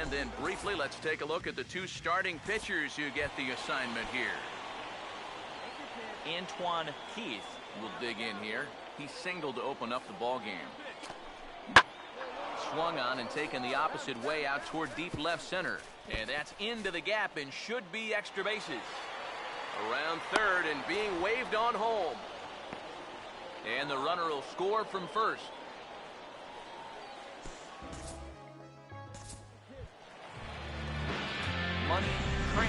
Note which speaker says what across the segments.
Speaker 1: And then briefly, let's take a look at the two starting pitchers who get the assignment here. Antoine Keith will dig in here. He singled to open up the ball game. Swung on and taken the opposite way out toward deep left center. And that's into the gap and should be extra bases. Around third and being waved on home. And the runner will score from first. Money Train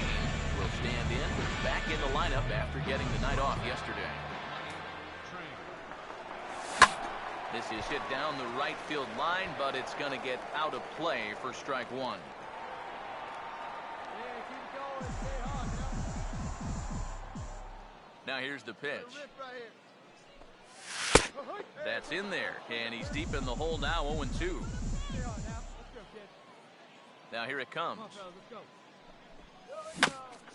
Speaker 1: will stand in, back in the lineup after getting the night off yesterday. This is hit down the right field line, but it's going to get out of play for strike one. Now here's the pitch. That's in there, and he's deep in the hole now, 0-2. Now here it comes.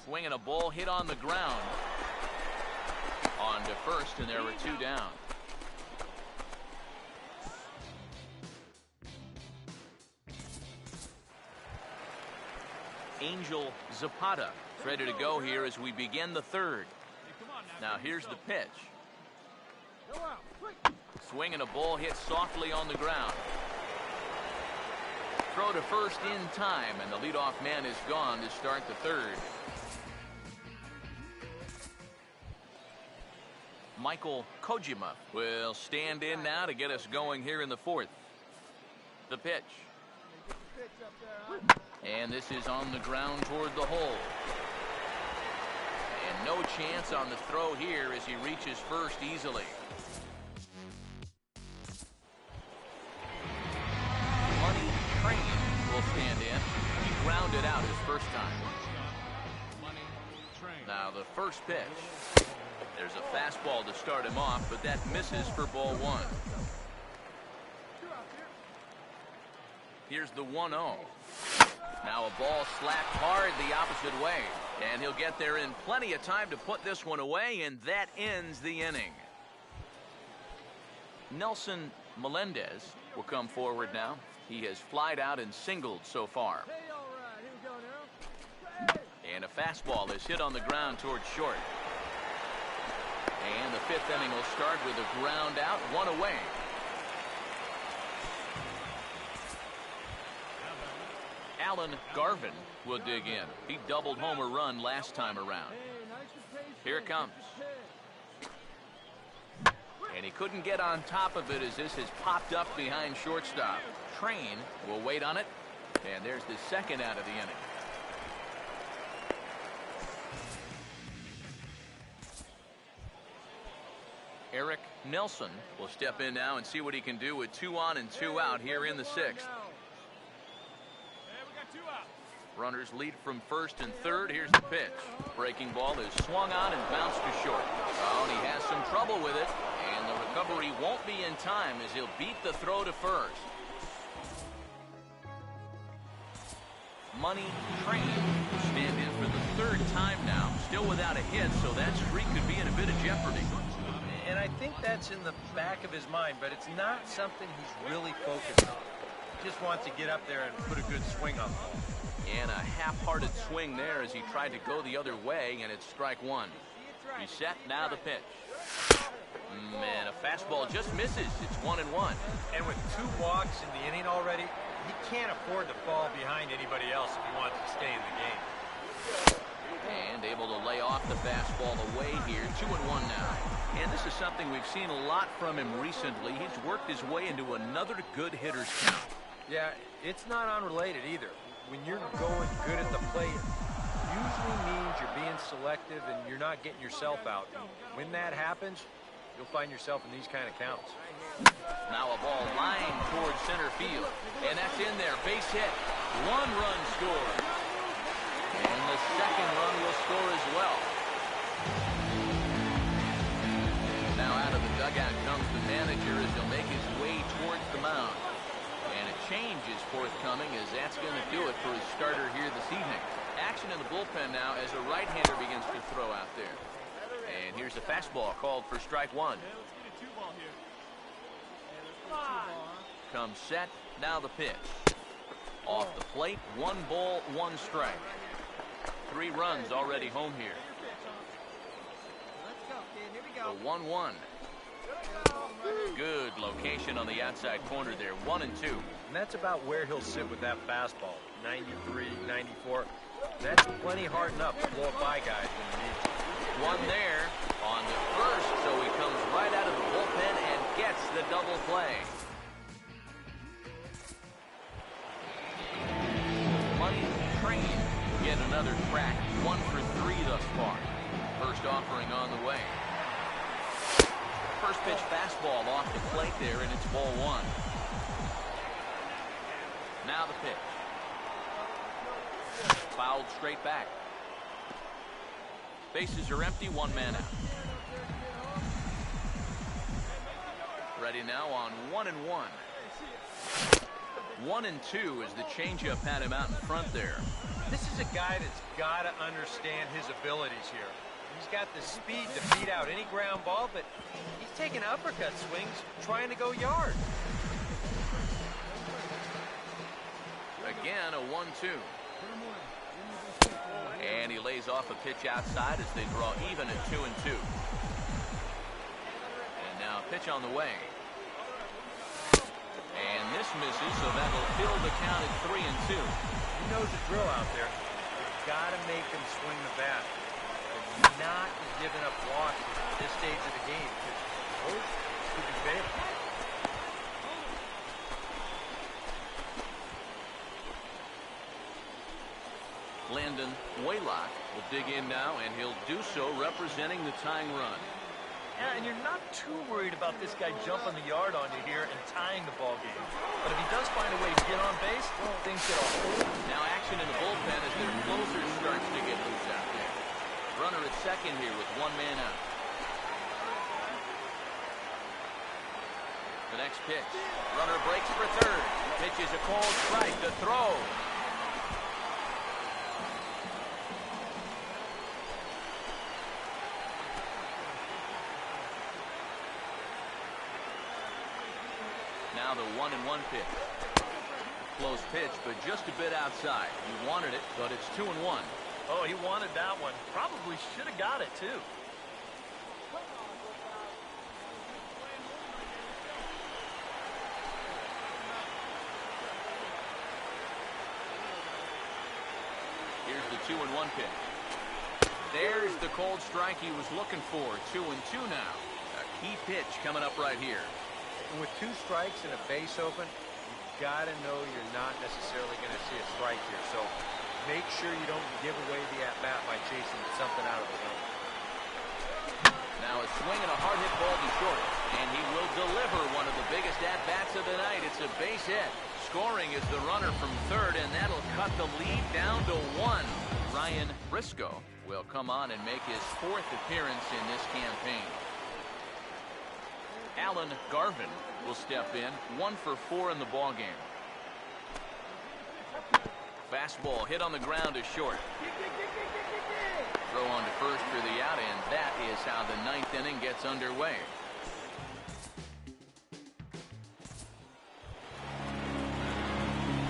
Speaker 1: Swinging a ball hit on the ground. On to first, and there were two down. Angel Zapata ready to go here as we begin the third. Now here's the pitch. Swinging a ball hit softly on the ground. Throw to first in time, and the leadoff man is gone to start the third. Michael Kojima will stand in now to get us going here in the fourth. The pitch. And this is on the ground toward the hole. And no chance on the throw here as he reaches first easily. Money Train will stand in. He grounded out his first time. Now the first pitch. There's a fastball to start him off, but that misses for ball one. Here's the 1-0. Now a ball slapped hard the opposite way, and he'll get there in plenty of time to put this one away, and that ends the inning. Nelson Melendez will come forward now. He has flied out and singled so far. And a fastball is hit on the ground towards short. And the fifth inning will start with a ground out, one away. Alan Garvin will dig in. He doubled home a run last time around. Here it comes. And he couldn't get on top of it as this has popped up behind shortstop. Train will wait on it. And there's the second out of the inning. Eric Nelson will step in now and see what he can do with 2 on and 2 out here in the sixth. Runners lead from first and third. Here's the pitch. Breaking ball is swung on and bounced to short. Oh, and he has some trouble with it. And the recovery won't be in time as he'll beat the throw to first. Money Train will stand in for the third time now. Still without a hit, so that streak could be in a bit of jeopardy.
Speaker 2: And I think that's in the back of his mind, but it's not something he's really focused on. He just wants to get up there and put a good swing on the ball.
Speaker 1: And a half-hearted swing there as he tried to go the other way, and it's strike one. Reset, now the pitch. Man, a fastball just misses. It's 1-1.
Speaker 2: And with 2 walks in the inning already, he can't afford to fall behind anybody else if he wants to stay in the game.
Speaker 1: And able to lay off the fastball away here. 2-1 now. And this is something we've seen a lot from him recently. He's worked his way into another good hitter's count.
Speaker 2: Yeah, it's not unrelated either. When you're going good at the plate, usually means you're being selective and you're not getting yourself out. When that happens, you'll find yourself in these kind of counts.
Speaker 1: Now a ball lined towards center field. And that's in there. Base hit. 1 run scored. And the second run will score as well. Now out of the dugout comes the manager as he'll make his way towards the mound. And a change is forthcoming as that's going to do it for his starter here this evening. Action in the bullpen now as a right-hander begins to throw out there. And here's a fastball called for strike one. Comes set, now the pitch. Off the plate, 1 ball, 1 strike. 3 runs already home here. The 1-1. Good location on the outside corner there, 1-2.
Speaker 2: And that's about where he'll sit with that fastball, 93, 94. That's plenty hard enough to blow by guys when you need to.
Speaker 1: One there on the first, so he comes right out of the bullpen and gets the double play. Money Train get another crack, 1 for 3 thus far. First offering on the way. First pitch fastball off the plate there, and it's ball 1. Now the pitch. Fouled straight back. Bases are empty, 1 man out. Ready now on 1-1. 1-2 as the changeup had him out in front there.
Speaker 2: This is a guy that's got to understand his abilities here. He's got the speed to beat out any ground ball, but he's taking uppercut swings trying to go yard.
Speaker 1: Again, a 1-2. And he lays off a pitch outside as they draw even at 2-2. And now a pitch on the way. And this misses, so that'll fill the count at 3-2.
Speaker 2: He knows the drill out there. You've got to make him swing the bat. But not giving up walks at this stage of the game, because those could be fatal.
Speaker 1: Landon Waylock will dig in now, and he'll do so representing the tying run.
Speaker 3: Yeah, and you're not too worried about this guy jumping the yard on you here and tying the ball game. But if he does find a way to get on base, things get a whole.
Speaker 1: Now action in the bullpen as their closer starts to get loose out there. Runner at second here with 1 man out. The next pitch. Runner breaks for third. Pitch is a cold strike. The throw. Now the 1-1 pitch. Close pitch, but just a bit outside. He wanted it, but it's 2-1.
Speaker 3: Oh, he wanted that one. Probably should have got it, too.
Speaker 1: Here's the 2-1 pitch. There's the cold strike he was looking for. 2-2 now. A key pitch coming up right here.
Speaker 2: And with 2 strikes and a base open, you've got to know you're not necessarily going to see a strike here. So make sure you don't give away the at-bat by chasing something out of the zone.
Speaker 1: Now a swing and a hard hit ball to short. And he will deliver one of the biggest at-bats of the night. It's a base hit. Scoring is the runner from third, and that'll cut the lead down to 1. Ryan Briscoe will come on and make his 4th appearance in this campaign. Alan Garvin will step in, 1 for 4 in the ballgame. Fastball hit on the ground to short. Throw on to first for the out, and that is how the 9th inning gets underway.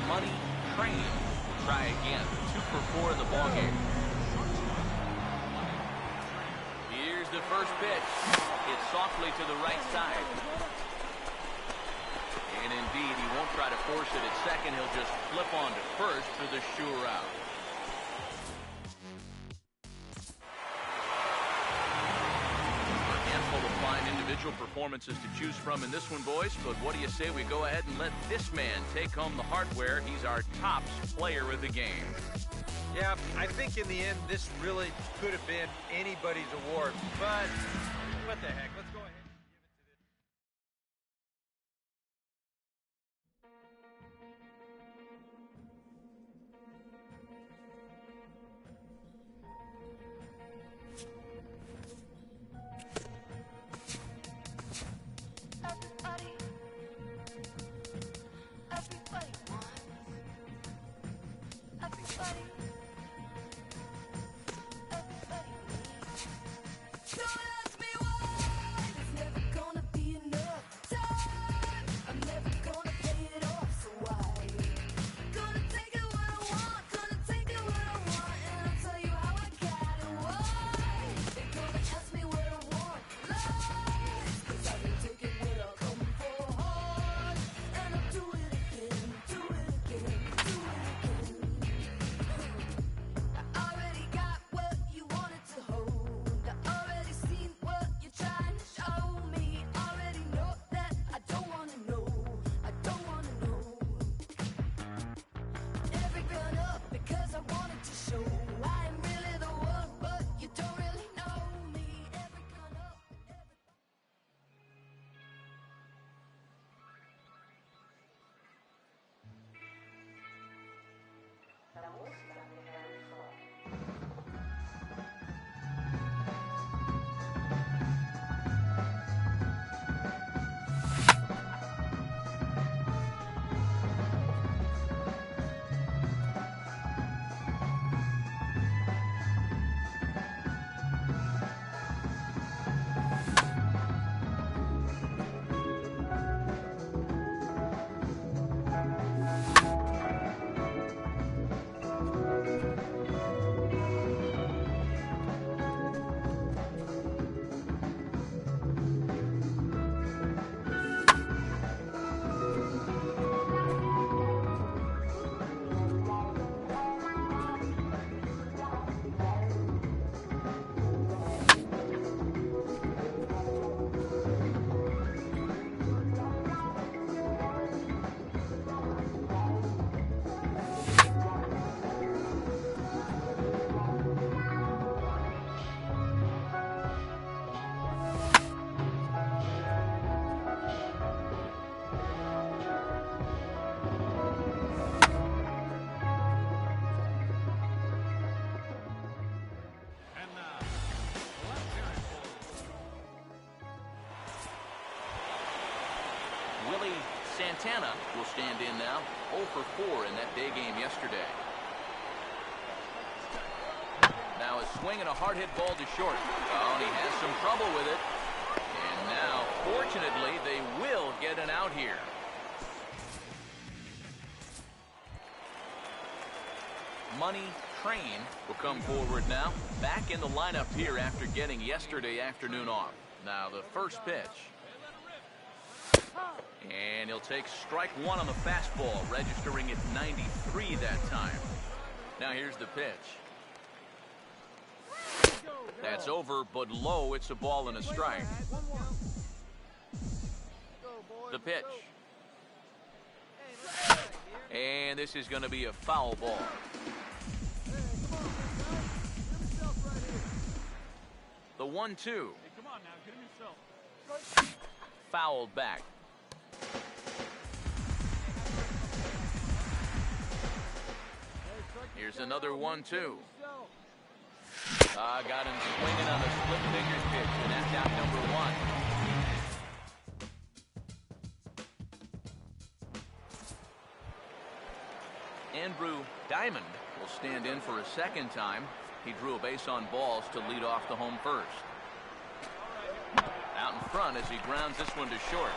Speaker 1: Money Train will try again, 2 for 4 in the ballgame. Here's the first pitch. It's softly to the right side. And indeed, he won't try to force it at second. He'll just flip on to first for the sure out. A handful of fine individual performances to choose from in this one, boys. But what do you say we go ahead and let this man take home the hardware? He's our tops player of the game.
Speaker 2: Yeah, I think in the end, this really could have been anybody's award. But what the heck? Let's go ahead.
Speaker 1: Santana will stand in now. 0 for 4 in that day game yesterday. Now a swing and a hard hit ball to short. Oh, and he has some trouble with it. And now, fortunately, they will get an out here. Money Train will come forward now. Back in the lineup here after getting yesterday afternoon off. Now the first pitch. And he'll take strike one on the fastball, registering at 93 that time. Now here's the pitch. That's over, but low. It's a ball and a strike. The pitch. And this is going to be a foul ball. The 1-2. Fouled back. Here's another 1-2. Got him swinging on the split fingers pitch, and that's out number 1. Andrew Diamond will stand in for a second time. He drew a base on balls to lead off the home first. Out in front as he grounds this one to short.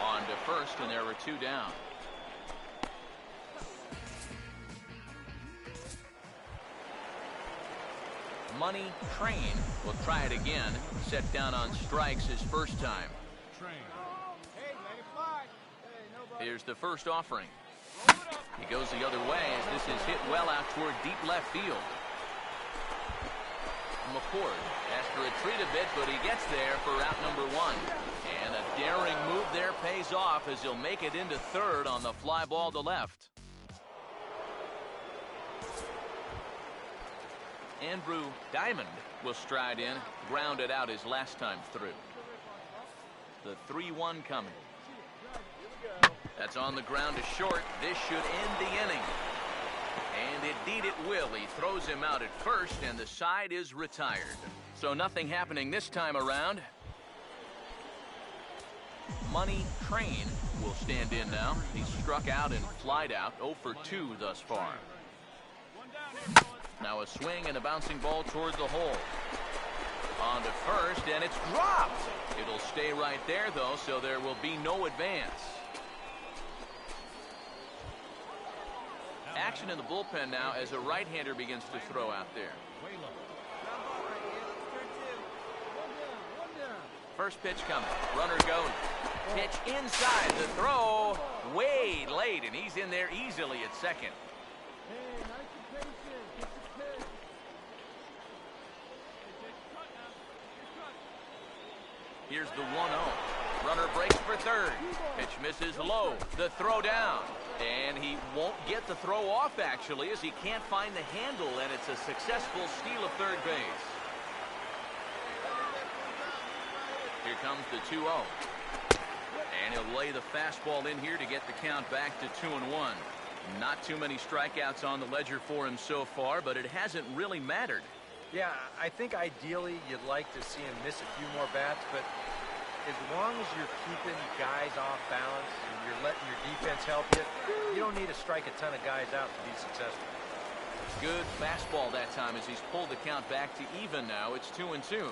Speaker 1: On to first, and there were 2 down. Money Train will try it again. Set down on strikes his first time. Here's the first offering. He goes the other way as this is hit well out toward deep left field. McCord has to retreat a bit, but he gets there for out number 1. And a daring move there pays off as he'll make it into third on the fly ball to left. Andrew Diamond will stride in, grounded out his last time through. The 3-1 coming. That's on the ground to short. This should end the inning. And indeed it will. He throws him out at first, and the side is retired. So nothing happening this time around. Money Train will stand in now. He's struck out and flied out. 0 for 2 thus far. Now a swing and a bouncing ball toward the hole. On to first, and it's dropped. It'll stay right there, though, so there will be no advance. Action in the bullpen now as a right-hander begins to throw out there. First pitch coming. Runner goes. Pitch inside. The throw way late, and he's in there easily at second. Here's the 1-0. Runner breaks for third. Pitch misses low. The throw down. And he won't get the throw off, actually, as he can't find the handle, and it's a successful steal of third base. Here comes the 2-0. And he'll lay the fastball in here to get the count back to 2-1. Not too many strikeouts on the ledger for him so far, but it hasn't really mattered.
Speaker 2: Yeah, I think ideally you'd like to see him miss a few more bats, but as long as you're keeping guys off balance and you're letting your defense help you, you don't need to strike a ton of guys out to be successful.
Speaker 1: Good fastball that time as he's pulled the count back to even now. It's 2-2.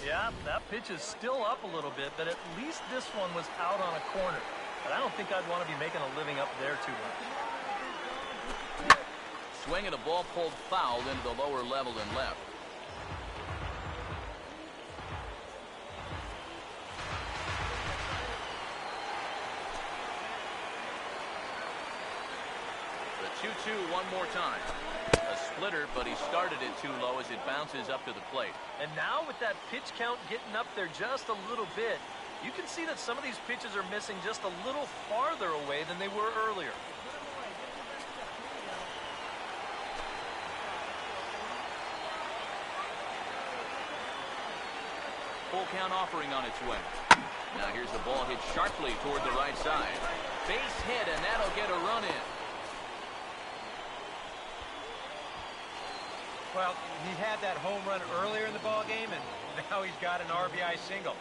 Speaker 3: Yeah, that pitch is still up a little bit, but at least this one was out on a corner. But I don't think I'd want to be making a living up there too much.
Speaker 1: Swing and a ball pulled foul into the lower level and left. The 2-2 one more time. A splitter, but he started it too low as it bounces up to the plate.
Speaker 3: And now with that pitch count getting up there just a little bit, you can see that some of these pitches are missing just a little farther away than they were earlier.
Speaker 1: Full count offering on its way. Now here's the ball hit sharply toward the right side. Base hit, and that'll get a run in.
Speaker 2: Well, he had that home run earlier in the ball game, and now he's got an RBI single.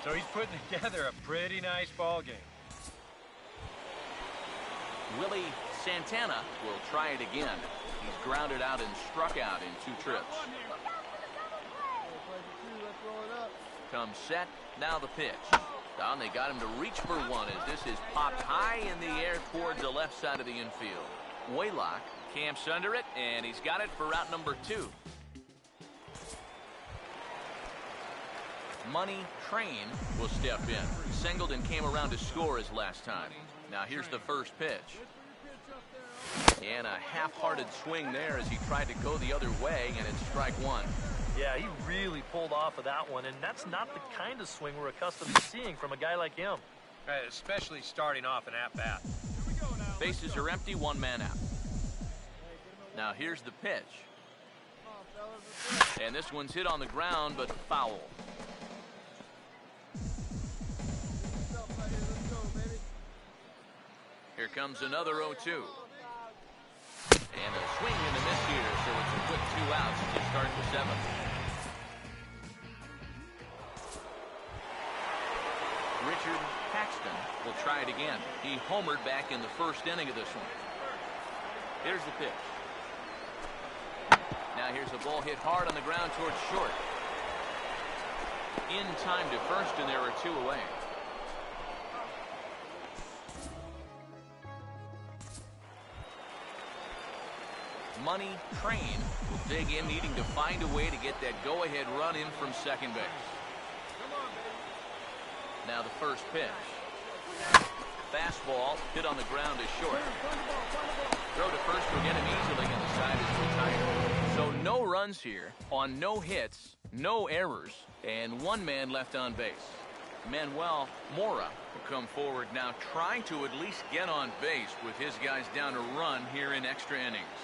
Speaker 2: So he's putting together a pretty nice ball game.
Speaker 1: Willie Santana will try it again. He's grounded out and struck out in 2 trips. Comes set. Now the pitch. Down, they got him to reach for one as this is popped high in the air towards the left side of the infield. Waylock camps under it, and he's got it for route number 2. Money Train will step in. Singleton came around to score his last time. Now here's the first pitch. And a half-hearted swing there as he tried to go the other way, and it's strike 1.
Speaker 3: Yeah, he really pulled off of that one, and that's not the kind of swing we're accustomed to seeing from a guy like him.
Speaker 2: Especially starting off an at-bat.
Speaker 1: Bases are empty, 1 man out. Now here's the pitch. And this one's hit on the ground, but foul. Here comes another 0-2. And a swing and a miss here, so it's a quick 2 outs to start the 7th. Richard Paxton will try it again. He homered back in the first inning of this one. Here's the pitch. Now here's a ball hit hard on the ground towards short. In time to first, and there are 2 away. Money Train will dig in, needing to find a way to get that go-ahead run in from second base. Now the first pitch. Fastball hit on the ground is short. Throw to first will get him easily, and the side is retired. So no runs here on no hits, no errors, and 1 man left on base. Manuel Mora will come forward now, trying to at least get on base with his guys down a run here in extra innings.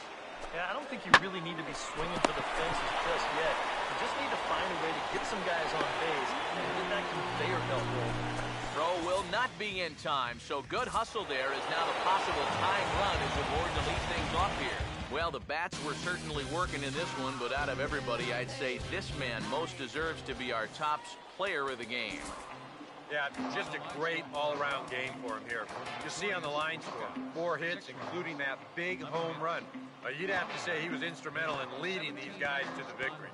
Speaker 3: Yeah, I don't think you really need to be swinging for the fences just yet. You just need to find a way to get some guys on base and get that conveyor belt rolling.
Speaker 1: Throw will not be in time, so good hustle there is now the possible tying run as Ward to lead things off here. Well, the bats were certainly working in this one, but out of everybody, I'd say this man most deserves to be our top player of the game.
Speaker 2: Yeah, just a great all-around game for him here. You see on the line score, 4 hits, including that big home run. You'd have to say he was instrumental in leading these guys to the victory.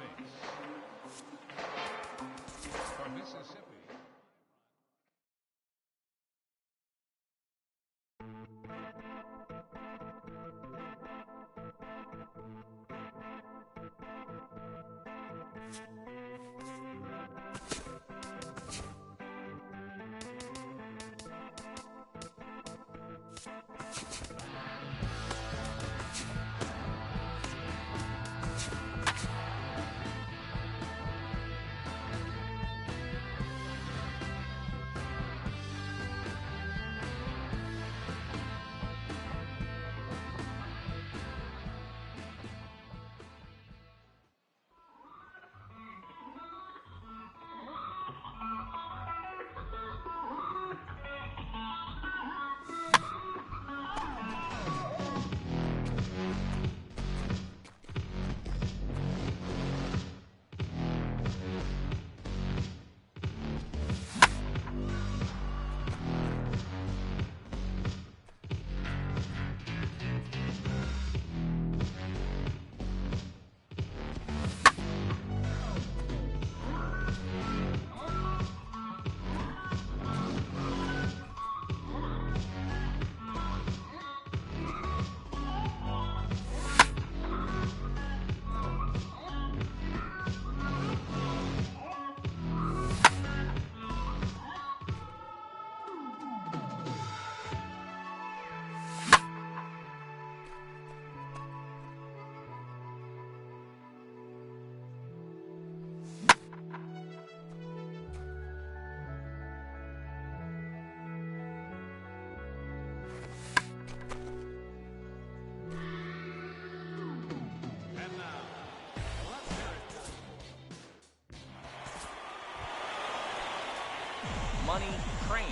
Speaker 1: Money Train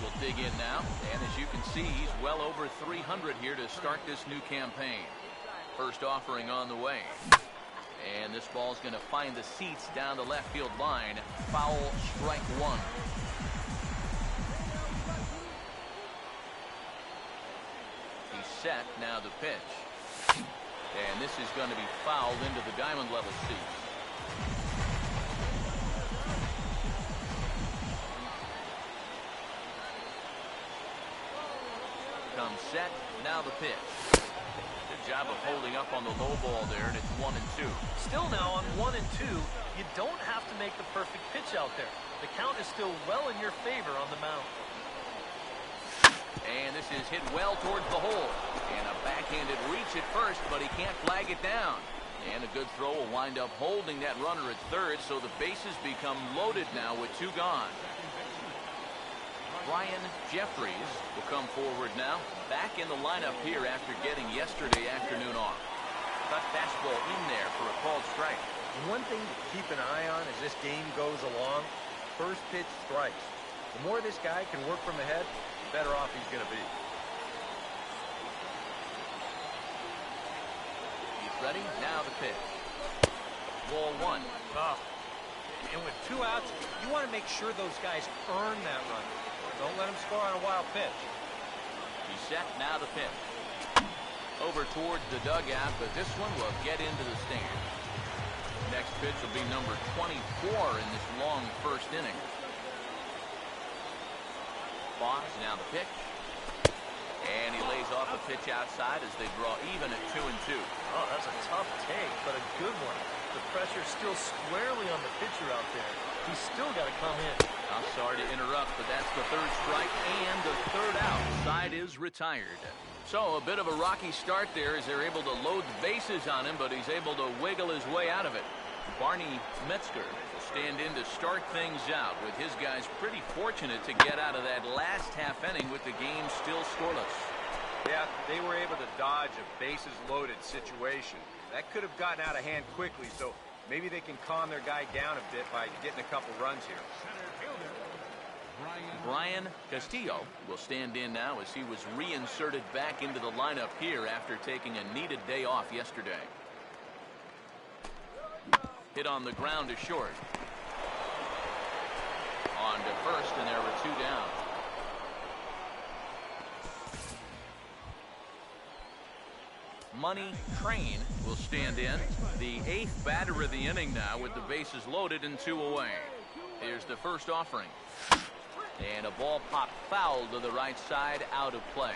Speaker 1: will dig in now, and as you can see, he's well over 300 here to start this new campaign. First offering on the way. And this ball's going to find the seats down the left field line. Foul, strike 1. set, now the pitch. And this is going to be fouled into the diamond level seats. Comes set, now the pitch. Good job of holding up on the low ball there, and it's 1-2.
Speaker 3: Still now on 1-2, you don't have to make the perfect pitch out there. The count is still well in your favor on the mound.
Speaker 1: And this is hit well towards the hole. And a backhanded reach at first, but he can't flag it down. And a good throw will wind up holding that runner at third, so the bases become loaded now with 2 gone. Ryan Jeffries will come forward now, back in the lineup here after getting yesterday afternoon off. Cut fastball in there for a called strike.
Speaker 2: One thing to keep an eye on as this game goes along, first pitch strikes. The more this guy can work from ahead, the better off he's going to be.
Speaker 1: He's ready, now the pitch. Ball 1.
Speaker 2: And with 2 outs, you want to make sure those guys earn that run. Don't let him score on a wild pitch.
Speaker 1: He's set, now the pitch. Over towards the dugout, but this one will get into the stand. Next pitch will be number 24 in this long first inning. Pause, now the pitch. And he lays off a pitch outside as they draw even at 2-2.
Speaker 3: Oh, that's a tough take, but a good one. The pressure's still squarely on the pitcher out there. He's still got to come in.
Speaker 1: I'm sorry to interrupt, but that's the 3rd strike and the 3rd out. Side is retired. So a bit of a rocky start there as they're able to load the bases on him, but he's able to wiggle his way out of it. Barney Metzger will stand in to start things out, with his guys pretty fortunate to get out of that last half inning with the game still scoreless.
Speaker 2: Yeah, they were able to dodge a bases loaded situation. That could have gotten out of hand quickly, so maybe they can calm their guy down a bit by getting a couple runs here.
Speaker 1: Brian Castillo will stand in now as he was reinserted back into the lineup here after taking a needed day off yesterday. Hit on the ground to short. On to first, and there were 2 down. Money Train will stand in, the 8th batter of the inning now with the bases loaded and 2 away. Here's the first offering. And a ball popped foul to the right side, out of play.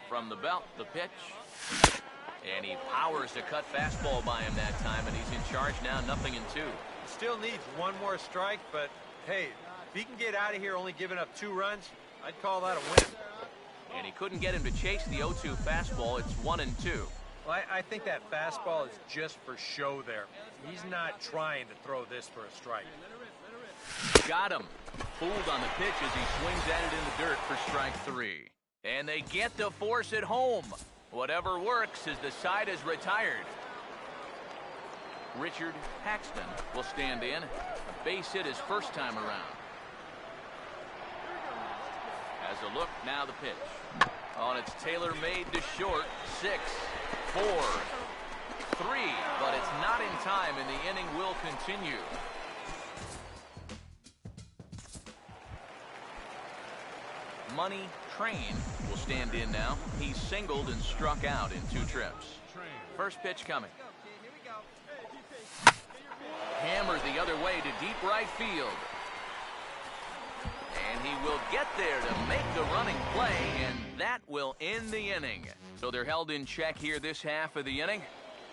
Speaker 1: From the belt, the pitch. And he powers a cut fastball by him that time, and he's in charge now, 0-2.
Speaker 2: Still needs 1 more strike, but hey, if he can get out of here only giving up 2 runs, I'd call that a win.
Speaker 1: And he couldn't get him to chase the 0-2 fastball. It's 1-2.
Speaker 2: Well, I think that fastball is just for show there. He's not trying to throw this for a strike.
Speaker 1: Got him. Fooled on the pitch as he swings at it in the dirt for strike 3. And they get the force at home. Whatever works as the side is retired. Richard Paxton will stand in. A base hit his first time around. As a look, now the pitch. On its tailor-made to short. 6, 4, 3. But it's not in time, and the inning will continue. Money Train will stand in now. He's singled and struck out in 2 trips. First pitch coming. Hammered the other way to deep right field. And he will get there to make the running play, and that will end the inning. So they're held in check here this half of the inning.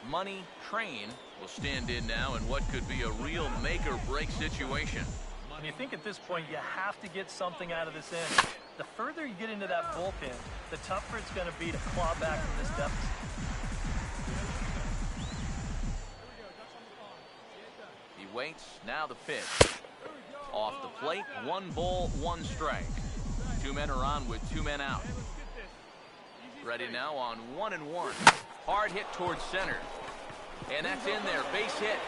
Speaker 1: Money Train will stand in now in what could be a real make-or-break situation.
Speaker 3: And you think at this point you have to get something out of this inning. The further you get into that bullpen, the tougher it's going to be to claw back from this deficit.
Speaker 1: He waits, now the pitch. Off the plate, 1 ball, 1 strike. 2 men are on with 2 men out. Ready now on 1-1. Hard hit towards center. And that's in there, base hit.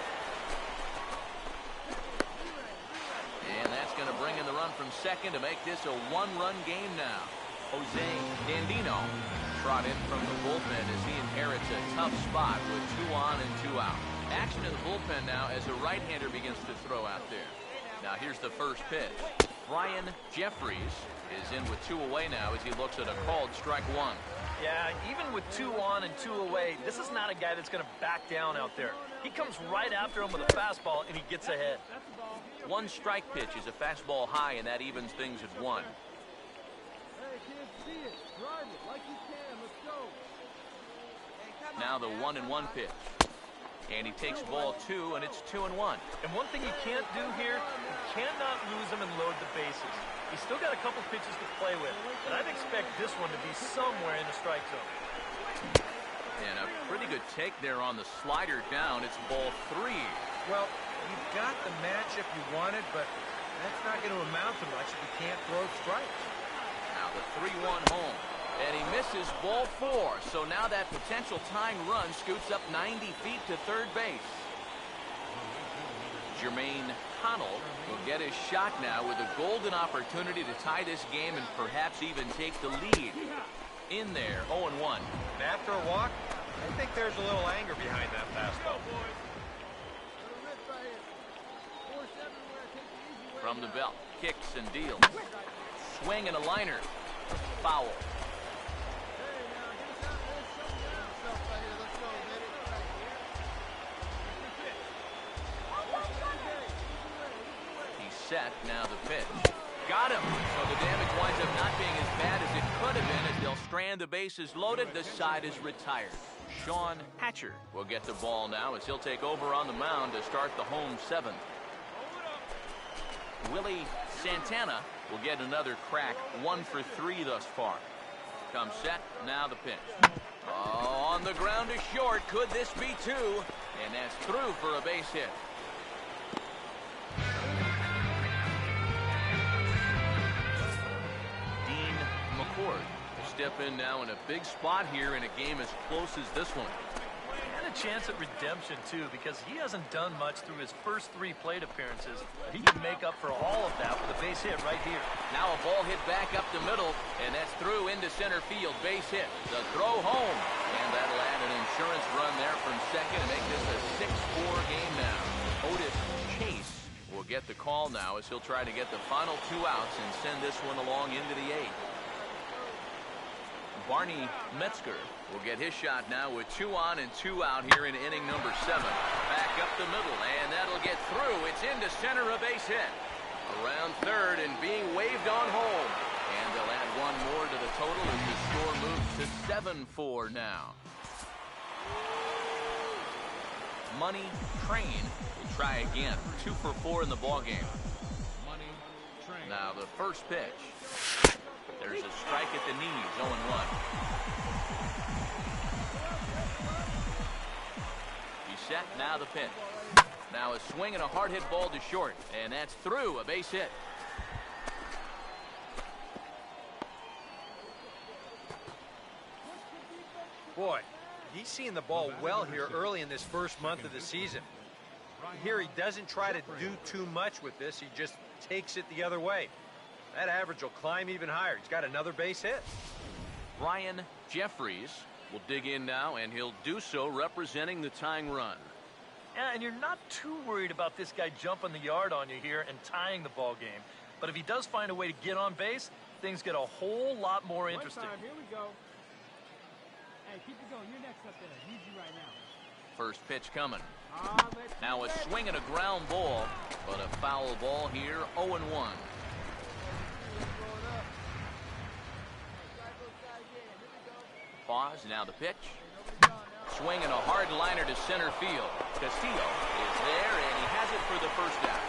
Speaker 1: And that's going to bring in the run from second to make this a 1-run game now. Jose Dandino trot in from the bullpen as he inherits a tough spot with 2 on and 2 out. Action in the bullpen now as a right-hander begins to throw out there. Now here's the first pitch. Brian Jeffries is in with 2 away now as he looks at a called strike 1.
Speaker 3: Yeah, even with 2 on and 2 away, this is not a guy that's going to back down out there. He comes right after him with a fastball, and he gets ahead.
Speaker 1: 1 strike pitch is a fastball high, and that evens things at 1. Now the 1-1 pitch. And he takes ball 2, and it's 2-1.
Speaker 3: And one thing you can't do here, you cannot lose him and load the bases. He's still got a couple pitches to play with, but I'd expect this one to be somewhere in the strike zone.
Speaker 1: And a pretty good take there on the slider down. It's ball 3.
Speaker 2: Well, you've got the matchup you wanted, but that's not going to amount to much if you can't throw strikes.
Speaker 1: Now the 3-1 home. And he misses ball 4. So now that potential tying run scoots up 90 feet to third base. Jermaine Connell will get his shot now with a golden opportunity to tie this game and perhaps even take the lead. In there, 0-1.
Speaker 2: And after a walk, I think there's a little anger behind that fastball.
Speaker 1: From the belt, kicks and deals. Swing and a liner. Foul. Set, now the pitch. Got him. So the damage winds up not being as bad as it could have been as they'll strand the bases loaded. The side is retired. Sean Hatcher will get the ball now as he'll take over on the mound to start the home 7th. Willie Santana will get another crack, 1 for 3 thus far. Comes set, now the pitch. Oh, on the ground to short. Could this be 2? And that's through for a base hit. Step in now in a big spot here in a game as close as this one.
Speaker 3: And a chance at redemption, too, because he hasn't done much through his first 3 plate appearances. He can make up for all of that with a base hit right here.
Speaker 1: Now a ball hit back up the middle, and that's through into center field. Base hit. The throw home. And that'll add an insurance run there from second and make this a 6-4 game now. Otis Chase will get the call now as he'll try to get the final 2 outs and send this one along into the 8th. Barney Metzger will get his shot now with 2 on and 2 out here in inning number 7. Back up the middle, and that'll get through. It's into center, a base hit. Around third and being waved on home. And they'll add 1 more to the total as the score moves to 7-4 now. Money Train will try again. 2 for 4 in the ballgame. Now the first pitch. There's a strike at the knees, 0-1. He's set, now the pitch. Now a swing and a hard hit ball to short, and that's through, a base hit.
Speaker 2: Boy, he's seeing the ball well here early in this first month of the season. Here he doesn't try to do too much with this, he just takes it the other way. That average will climb even higher. He's got another base hit.
Speaker 1: Brian Jeffries will dig in now, and he'll do so representing the tying run.
Speaker 3: Yeah, and you're not too worried about this guy jumping the yard on you here and tying the ball game. But if he does find a way to get on base, things get a whole lot more interesting.
Speaker 4: Here we go. Hey, keep it going. You're next up there. Need you right now.
Speaker 1: First pitch coming. Now a swing and a ground ball, but a foul ball here, 0-1. Pause, now the pitch. Swing and a hard liner to center field. Castillo is there, and he has it for the first out.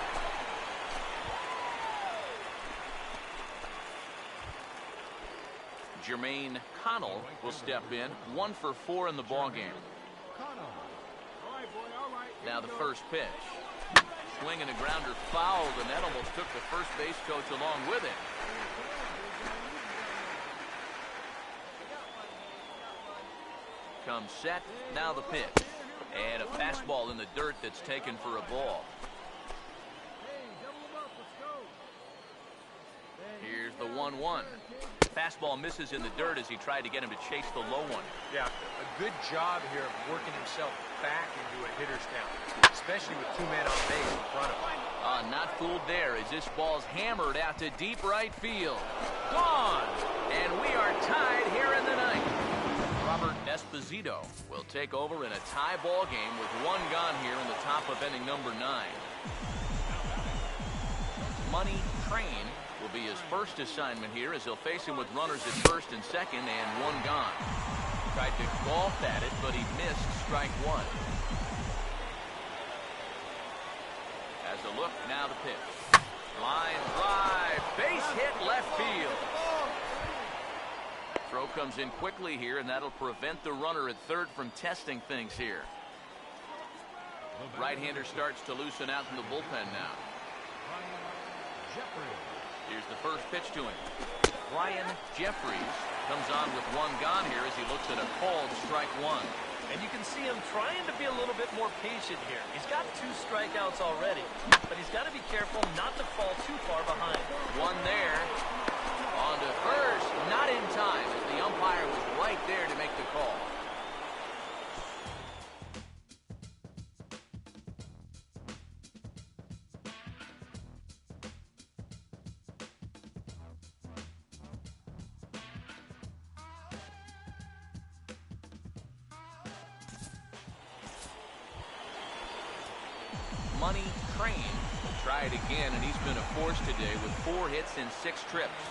Speaker 1: Jermaine Connell will step in, 1 for 4 in the ballgame. Now the first pitch. Swing and a grounder fouled, and that almost took the first base coach along with it. Comes set, now the pitch. And a fastball in the dirt that's taken for a ball. Here's the 1-0 1-1. Fastball misses in the dirt as he tried to get him to chase the low one.
Speaker 2: Yeah, a good job here of working himself back into a hitter's count, especially with 2 men on base in front of him.
Speaker 1: Not fooled there as this ball's hammered out to deep right field. Gone! And we are tied here in the ninth. Robert Esposito will take over in a tie ball game with 1 gone here in the top of inning number 9. Money Train will be his first assignment here as he'll face him with runners at first and second and 1 gone. Tried to golf at it, but he missed strike 1. As a look, now the pitch. Line drive, base hit left field. Throw comes in quickly here, and that'll prevent the runner at third from testing things here. Right-hander starts to loosen out in the bullpen now. Here's the first pitch to him. Ryan Jeffries comes on with 1 gone here as he looks at a called strike 1.
Speaker 3: And you can see him trying to be a little bit more patient here. He's got 2 strikeouts already, but he's got to be careful not to fall too far behind.
Speaker 1: 1 there. On to first, not in time as the umpire was right there to make the call. Money Train will try it again, and he's been a force today with 4 hits and 6 trips.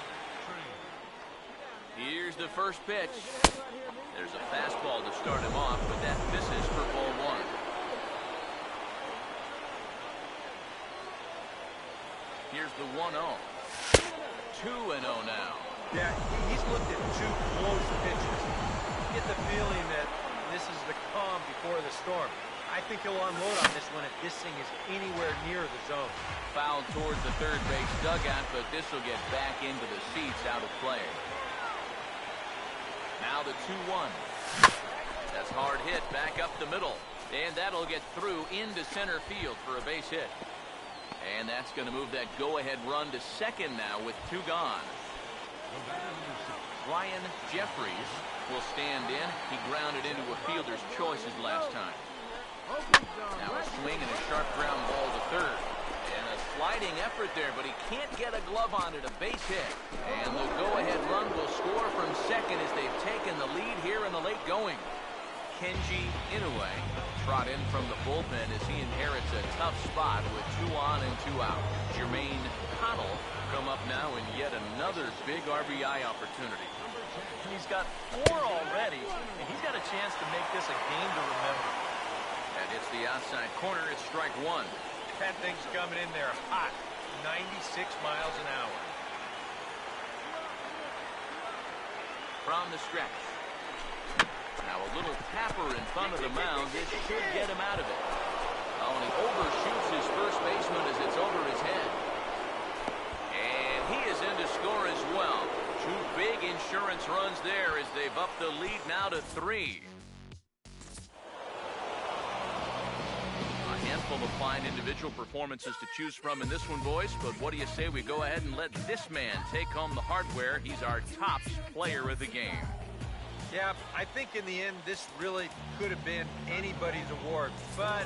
Speaker 1: Here's the first pitch. There's a fastball to start him off, but that misses for ball 1. Here's the 1-0. 2-0 now.
Speaker 2: Yeah, he's looked at 2 close pitches. Get the feeling that this is the calm before the storm. I think he'll unload on this one if this thing is anywhere near the zone.
Speaker 1: Fouled towards the third base dugout, but this will get back into the seats out of play. Now the 2-1. That's hard hit back up the middle. And that'll get through into center field for a base hit. And that's going to move that go-ahead run to second now with 2 gone. Ryan Jeffries will stand in. He grounded into a fielder's choices last time. Now a swing and a sharp ground ball to third. And a sliding effort there, but he can't get a glove on it, a base hit. And the go-ahead run will score from second as they've taken the lead here in the late going. Kenji Inoue trot in from the bullpen as he inherits a tough spot with 2 on and 2 out. Jermaine Connell come up now in yet another big RBI opportunity.
Speaker 3: He's got 4 already, and he's got a chance to make this a game to remember.
Speaker 1: That hits the outside corner. It's strike 1.
Speaker 2: That thing's coming in there hot. 96 miles an hour.
Speaker 1: From the stretch. Now a little tapper in front of the mound. This should get him out of it. Oh, and he overshoots his first baseman as it's over his head. And he is in to score as well. 2 big insurance runs there as they've upped the lead now to 3. Handful of fine individual performances to choose from in this one, boys, but what do you say we go ahead and let this man take home the hardware? He's our top player of the game.
Speaker 2: Yeah, I think in the end this really could have been anybody's award, but